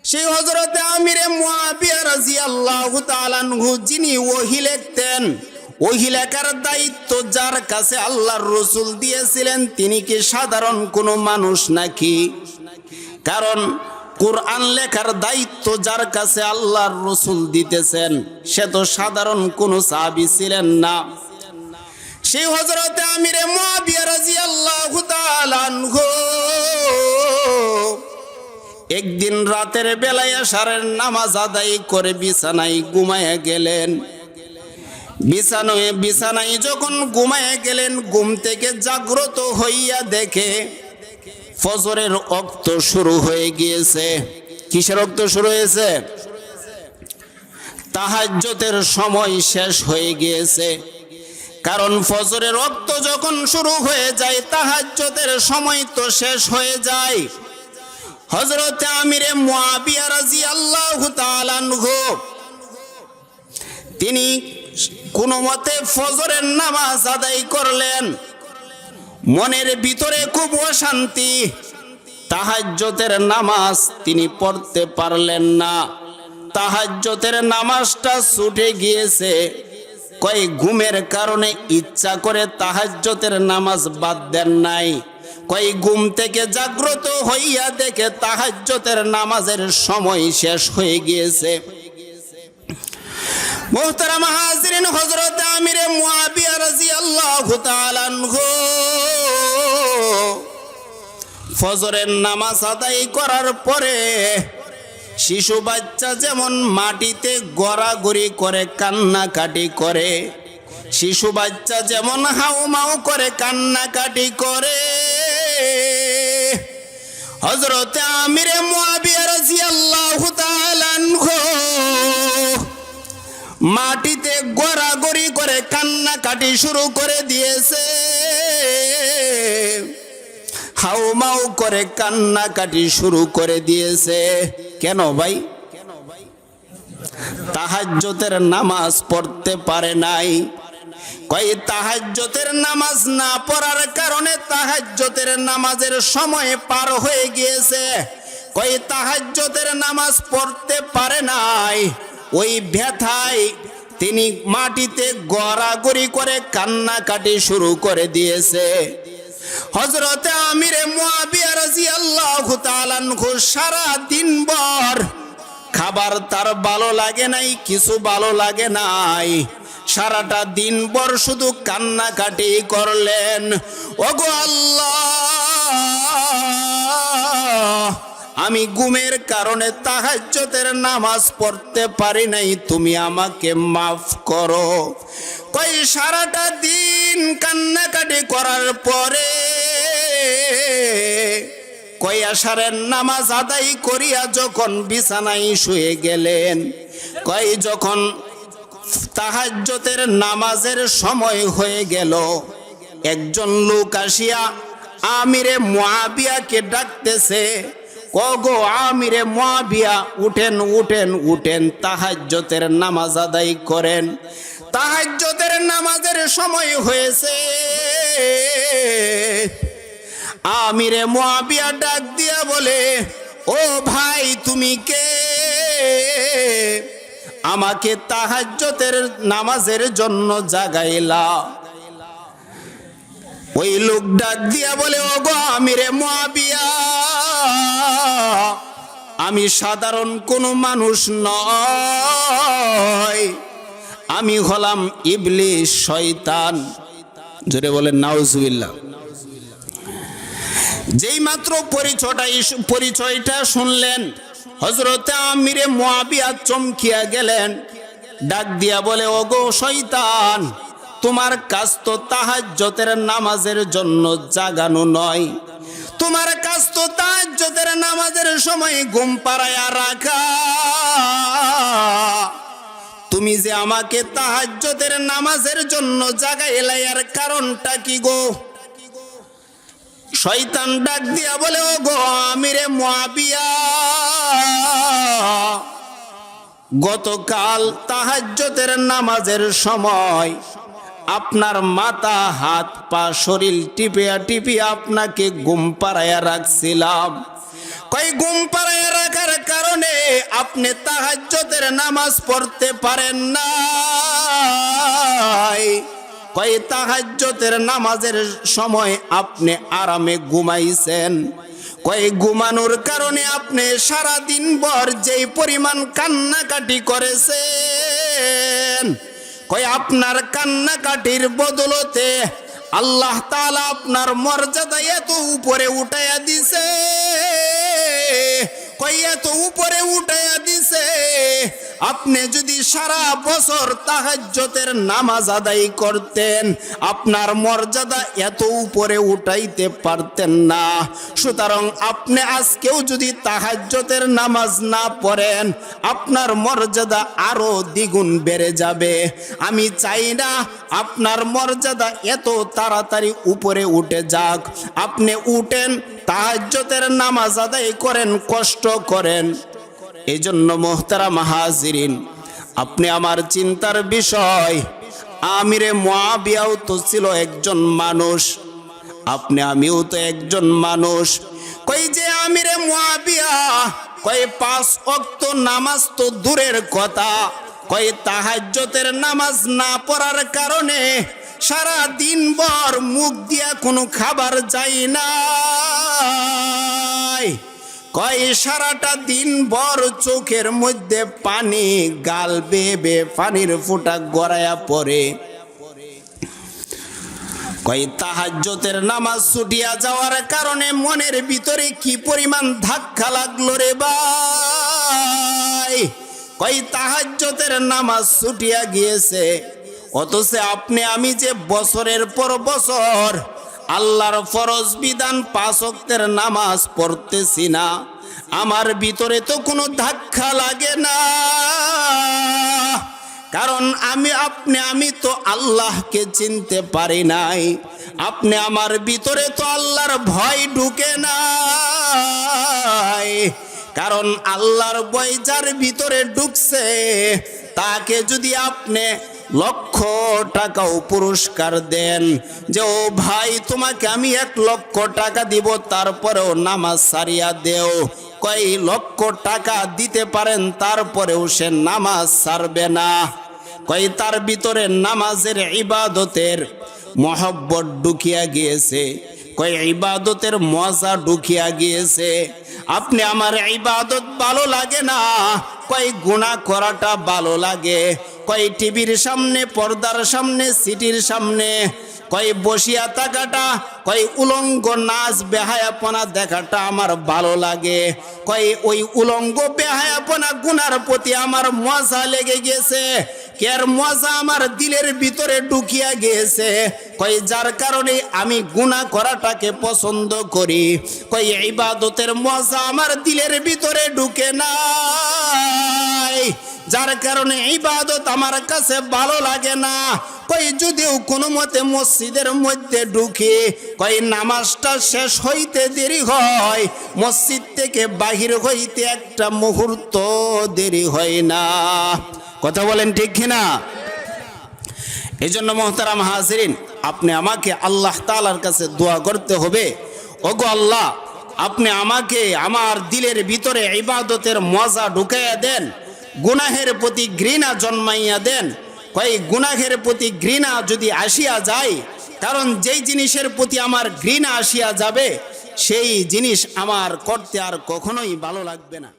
সেই হযরতে আমিরে মুআবিয়া রাদিয়াল্লাহু তাআলা আনহু যিনি ওহী লিখতেন, ওহী লেখার দায়িত্ব যার কাছে আল্লাহর রাসূল দিয়েছিলেন, তিনি কি সাধারণ কোনো মানুষ নাকি? কারণ কুরআন লেখার দায়িত্ব যার কাছে আল্লাহর রাসূল দিতেছেন, সে তো সাধারণ কোনো সাহাবী ছিলেন না। সেই হযরতে আমিরে মুআবিয়া রাদিয়াল্লাহু তাআলা আনহু একদিন রাতের বেলায় আশারের নামাজ আদায় করে বিছানায় ঘুমায়ে গেলেন। বিছানায় যখন ঘুমায়ে গেলেন, ঘুম থেকে জাগ্রত হইয়া দেখে ফজরের ওয়াক্ত শুরু হয়ে গিয়েছে। কিসের ওয়াক্ত শুরু হয়েছে? তাহাজ্জুদের সময় শেষ হয়ে গিয়েছে। কারণ ফজরের ওয়াক্ত যখন শুরু হয়ে যায়, তাহাজ্জুদের সময় তো শেষ হয়ে যায়। হযরতে আমিরে মুআবিয়া রাদিয়াল্লাহু তাআলা আনহু তিনি কোনো মতে ফজরের নামাজ আদায় করলেন। মনের ভিতরে খুব অশান্তি, তাহাজ্জুদের নামাজ তিনি পড়তে পারলেন না। তাহাজ্জুদের নামাজটা ছুটে গিয়েছে। কই ঘুমের কারণে ইচ্ছা করে তাহাজ্জুদের নামাজ বাদ দেন নাই। কই ঘুম থেকে জাগ্রত হইয়া দেখে তাহাজ্জুদের নামাজের সময় শেষ হয়ে গিয়েছে। মুহতারাম হাজিরিন, হযরত আমিরে মুআবিয়া রাদিয়াল্লাহু তাআলা আনহু ফজরের নামাজ আদায় করার পরে শিশু বাচ্চা যেমন মাটিতে গড়াগড়ি করে কান্নাকাটি করে, শিশু বাচ্চা যেমন হাউমাউ করে কান্নাকাটি করে, হযরতে আমিরে মুআবিয়া রাদিয়াল্লাহু তাআলা আনহু মাটিতে গড়াগড়ি করে কান্নাকাটি শুরু করে দিয়েছে। হাউমাউ করে কান্নাকাটি শুরু করে দিয়েছে। কেন ভাই? তাহাজ্জুদের নামাজ পড়তে পারে নাই। কই তাহাজ্জুদের নামাজ না পড়ার কারণে তাহাজ্জুদের নামাজের সময় পার হয়ে গিয়েছে। কই তাহাজ্জুদের নামাজ পড়তে পারে নাই। ওই ব্যথায় তিনি মাটিতে গড়াগড়ি করে কান্নাকাটি শুরু করে দিয়েছে। হযরতে আমিরে মুআবিয়া রাদিয়াল্লাহু তাআলা আনহু সারা দিনভর খাবার তার ভালো লাগে নাই, কিছু ভালো লাগে নাই। সারাটা দিনভর শুধু কান্নাকাটি করলেন। ওগো আল্লাহ, আমি ঘুমের কারণে তাহাজ্জুদের নামাজ পড়তে পারি নাই, তুমি আমাকে মাফ করো। কই সারাটা দিন কান্নাকাটি করার পরে কই আশারের নামাজ আদায় করিয়া যখন বিছানায় শুয়ে গেলেন, কই যখন তাহাজ্জুদের নামাজের সময় হয়ে গেল, একজন লোক আসিয়া আমিরে মুআবিয়াকে ডাকতেছে। ওগো আমিরে মুআবিয়া, উঠেন উঠেন উঠেন, তাহাজ্জুদের নামাজ আদায় করেন, তাহাজ্জুদের নামাজের সময় হয়েছে। আমিরে মুআবিয়া ডাক দিয়া বলে, ও ভাই তুমি কে? আমাকে তাহাজ্জুদের নামাজের জন্য জাগাইলা। ওই লোক ডাক দিয়া বলে, ওগো আমিরে মুআবিয়া, আমি সাধারণ কোনো মানুষ নয়, আমি হলাম ইবলিস, শয়তান। জোরে বলেন নাউজুবিল্লাহ। যেই মাত্র পরিচয়টা শুনলেন, হযরতে আমিরে মুআবিয়া চমকিয়া গেলেন। ডাক দিয়া বলে, ওগো শয়তান, তোমার কাজ তো তাহাজ্জুদের নামাজের জন্য জাগানো নয়, তোমার কাজ তো তাহাজ্জুদের নামাজের সময় ঘুম পাড়ায়া রাখা। তুমি যে আমাকে তাহাজ্জুদের নামাজের জন্য জাগাইলা, এর কারণটা কি গো? শয়তান ডাক দিয়া বলে, ওগো আমিরে মুআবিয়া, গতকাল তাহাজ্জুদের নামাজের সময় আপনার মাথা হাত পা শরীর টিপিয়া টিপিয়া আপনাকে ঘুম পাড়াইয়া রাখছিলাম। কই ঘুম পাড়াইয়া রাখার কারণে আপনি তাহাজ্জুদের নামাজ পড়তে পারেন না, কয় তাহাজ্জুদের নামাজের সময় আপনি আরামে ঘুমাইছেন, কয় ঘুমানোর কারণে আপনি সারা দিন ভর যেই পরিমাণ কান্নাকাটি করেছেন, কয় আপনার কান্নাকাটির বদলতে আল্লাহ তাআলা আপনার মর্যাদা এত উপরে উঠাইয়া দিছে, কয় এত উপরে উঠাইয়া দিছে, আপনি যদি সারা বছর তাহাজ্জুদের নামাজ আদায় করতেন আপনার মর্যাদা এত উপরে উঠাইতে পারতেন না। সুতরাং আপনি আজকেও যদি তাহাজ্জুদের নামাজ না পড়েন আপনার মর্যাদা আরো দ্বিগুণ বেড়ে যাবে। আমি চাই না আপনার মর্যাদা এত তাড়াতাড়ি উপরে উঠে যাক। আপনি উঠেন, তাহাজ্জুদের নামাজ আদায় করেন, কষ্ট করেন। এই জন্য মোহতারাম হাজিরিন, আপনি আমার চিন্তার বিষয়, আমিরে মুআবিয়াও তো ছিল একজন মানুষ, আমিও তো একজন মানুষ। কই যে আমিরে মুআবিয়া, কই 5 ওয়াক্ত নামাজ তো দূরের কথা, কই তাহাজ্জুদের নামাজ না পড়ার কারণে সারা দিন ভর মুখ দিয়া কোনো খাবার যায় না, কয় সারাটা দিন ভর চোখের মধ্যে পানি, গাল বেয়ে পানির ফোঁটা গড়াইয়া পড়ে। কয় তাহাজ্জুদের নামাজ ছুটিয়া যাওয়ার কারণে মনের ভিতরে কি পরিমাণ ধাক্কা লাগলো রে ভাই। কয় তাহাজ্জুদের নামাজ ছুটিয়া গিয়েছে, অথচ আপনি আমি যে বছরের পর বছর আল্লাহর ফরজ বিধান 5 ওয়াক্তের নামাজ পড়তেছি না, আমার ভিতরে তো কোনো ধাক্কা লাগে না। কারণ আমি তো আল্লাহকে চিনতে পারি নাই, আপনি আমার ভিতরে তো আল্লাহর ভয় ঢুকে নাই। কারণ আল্লাহর ভয় যার ভিতরে ঢুকছে তাকে যদি আপনি লক্ষ টাকাও পুরস্কার দেন যে ও ভাই তোমাকে আমি 1 লক্ষ টাকা দিব, তারপরেও নামাজ সারিয়া দেও, কয় লক্ষ টাকা দিতে পারেন তারপরেও সে নামাজ ছাড়বে না। কয় তার ভিতরে নামাজের ইবাদতের মহব্বত ঢুকিয়া গিয়েছে, কয় ইবাদতের মজা ঢুকিয়া গিয়েছে। আপনি আমার ইবাদত ভালো লাগে না, কয় গুনাহ করাটা ভালো লাগে, কয় টিভির সামনে, পর্দার সামনে, সিটির সামনে কয় বসিয়া থাকাটা, কয় উলঙ্গ নাচ বেহায়াপনা দেখাটা আমার ভালো লাগে, কয় ওই উলঙ্গ বেহায়াপনা গুনার প্রতি আমার মজা লেগে গেছে, কের মজা আমার দিলের ভিতরে ঢুকিয়া গিয়েছে, কয় যার কারণে আমি গুনাহ করাটাকে পছন্দ করি, কয় ইবাদতের মজা আমার দিলের ভিতরে ঢুকে নাই, যার কারণে ইবাদত আমার কাছে ভালো লাগে না। কই যদিও কোনো মতে মসজিদের মধ্যে ঢুকে, কই নামাজটা শেষ হইতে দেরি হয়, মসজিদ থেকে বাহির হইতে একটা মুহূর্ত দেরি হয় না। কথা বলেন ঠিক কিনা? এই জন্য মোহতারাম হাজিরিন, আপনি আমাকে আল্লাহ তাআলার কাছে দোয়া করতে হবে, ওগো আল্লাহ আপনি আমাকে আমার দিলের ভিতরে ইবাদতের মজা ঢুকাইয়া দেন, গুনাহের প্রতি ঘৃণা জন্মাইয়া দেন। কই গুনাহের প্রতি ঘৃণা যদি আসিয়া যায়, কারণ যেই জিনিসের প্রতি আমার ঘৃণা আসিয়া যাবে সেই জিনিস আমার করতে আর কখনোই ভালো লাগবে না।